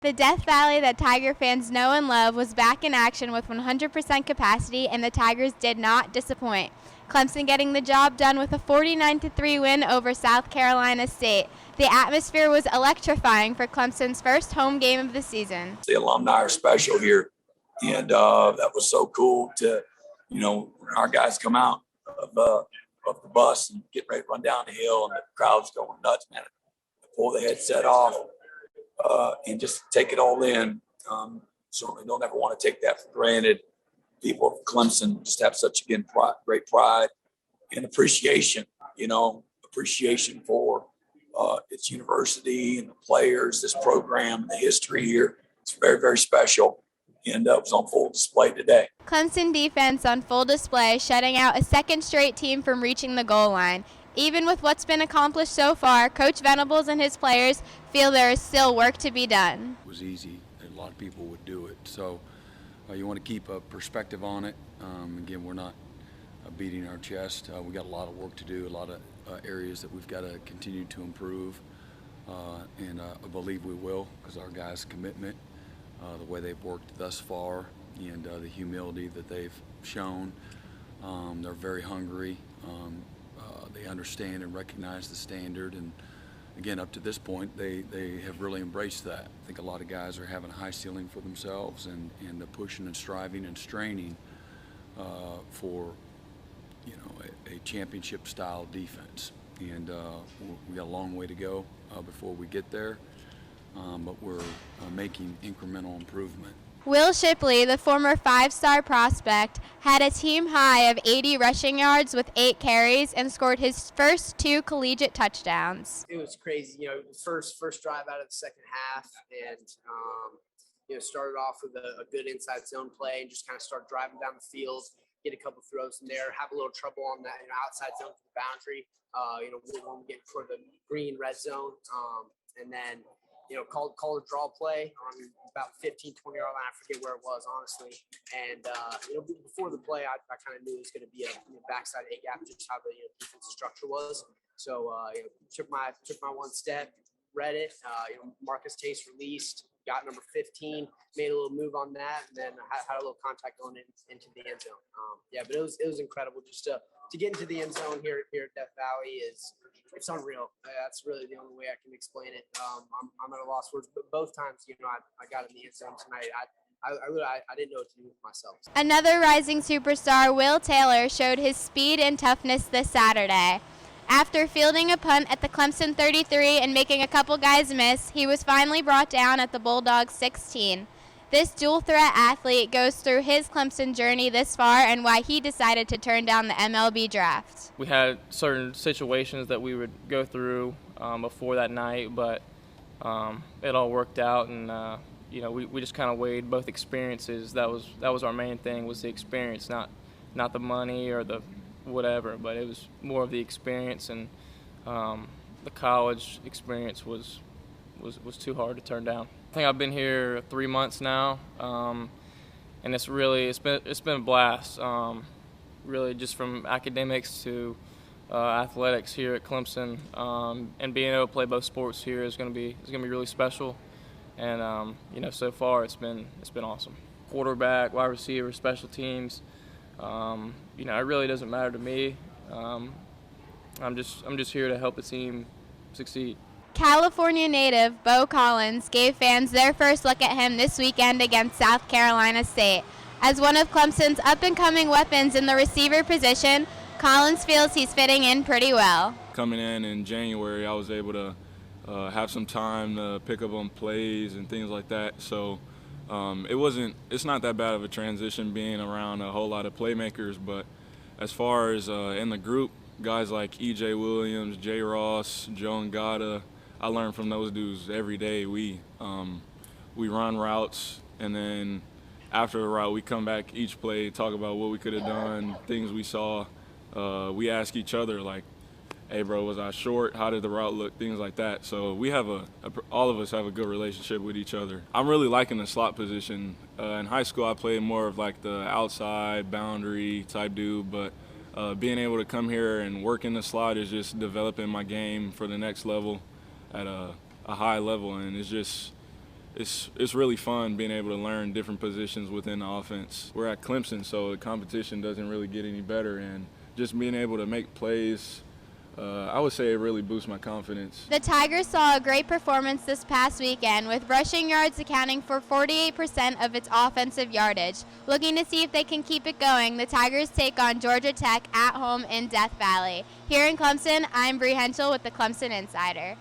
The Death Valley that Tiger fans know and love was back in action with 100% capacity, and the Tigers did not disappoint. Clemson getting the job done with a 49-3 win over South Carolina State. The atmosphere was electrifying for Clemson's first home game of the season. The alumni are special here, and that was so cool to, when our guys come out of the bus and get ready to run down the hill, and the crowd's going nuts, man. Pull the headset off and just take it all in. Certainly don't ever want to take that for granted. People of Clemson just have such, again, great pride and appreciation, appreciation for its university and the players, this program, the history here. It's very, very special, and it was on full display today. Clemson defense on full display, shutting out a second straight team from reaching the goal line. Even with what's been accomplished so far, Coach Venables and his players feel there is still work to be done. It was easy, and a lot of people would do it. So you want to keep a perspective on it. Again, we're not beating our chest. We got a lot of work to do, a lot of areas that we've got to continue to improve, and I believe we will, because our guys' commitment, the way they've worked thus far, and the humility that they've shown. They're very hungry. They understand and recognize the standard, and again, up to this point, they have really embraced that. I think a lot of guys are having a high ceiling for themselves, and pushing and striving and straining for a championship style defense. And we got a long way to go before we get there, but we're making incremental improvement. Will Shipley, the former five-star prospect, had a team high of 80 rushing yards with 8 carries and scored his first 2 collegiate touchdowns. It was crazy, first drive out of the second half, and started off with a good inside zone play and just kind of start driving down the field, get a couple throws in there, have a little trouble on that outside zone for the boundary. When we get toward the green red zone, and then call a draw play on about 15, 20-yard line. I forget where it was, honestly. And, before the play, I kind of knew it was going to be a backside A-gap, just how the defensive structure was. So, took my one step, read it. Marcus Tace released, got number 15, made a little move on that, and then had a little contact going into the end zone. But it was incredible just to get into the end zone here at Death Valley. It's unreal. That's really the only way I can explain it. I'm at a loss for words, but both times, I got in the end zone tonight. I didn't know what to do with myself. Another rising superstar, Will Taylor, showed his speed and toughness this Saturday. After fielding a punt at the Clemson 33 and making a couple guys miss, he was finally brought down at the Bulldogs 16. This dual-threat athlete goes through his Clemson journey this far and why he decided to turn down the MLB draft. We had certain situations that we would go through before that night, but it all worked out, and we just kind of weighed both experiences. That was our main thing, was the experience, not the money or the whatever, but it was more of the experience, and the college experience was too hard to turn down. I think I've been here 3 months now, and it's been a blast. Really, just from academics to athletics here at Clemson, and being able to play both sports here is going to be really special. And so far it's been awesome. Quarterback, wide receiver, special teams. It really doesn't matter to me. I'm just here to help the team succeed. California native Bo Collins gave fans their first look at him this weekend against South Carolina State. As one of Clemson's up-and-coming weapons in the receiver position, Collins feels he's fitting in pretty well. Coming in January, I was able to have some time to pick up on plays and things like that. So it's not that bad of a transition being around a whole lot of playmakers, but as far as in the group, guys like E.J. Williams, J. Ross, Joe Ngata, I learn from those dudes every day. We run routes, and then after the route, we come back each play, talk about what we could have done, things we saw. We ask each other, like, hey, bro, was I short? How did the route look? Things like that. So we have all of us have a good relationship with each other. I'm really liking the slot position. In high school, I played more of like the outside boundary type dude, but being able to come here and work in the slot is just developing my game for the next level at a high level, and it's it's really fun being able to learn different positions within the offense. We're at Clemson, so the competition doesn't really get any better, and just being able to make plays, I would say it really boosts my confidence. The Tigers saw a great performance this past weekend, with rushing yards accounting for 48% of its offensive yardage. Looking to see if they can keep it going, the Tigers take on Georgia Tech at home in Death Valley. Here in Clemson, I'm Bree Henschel with the Clemson Insider.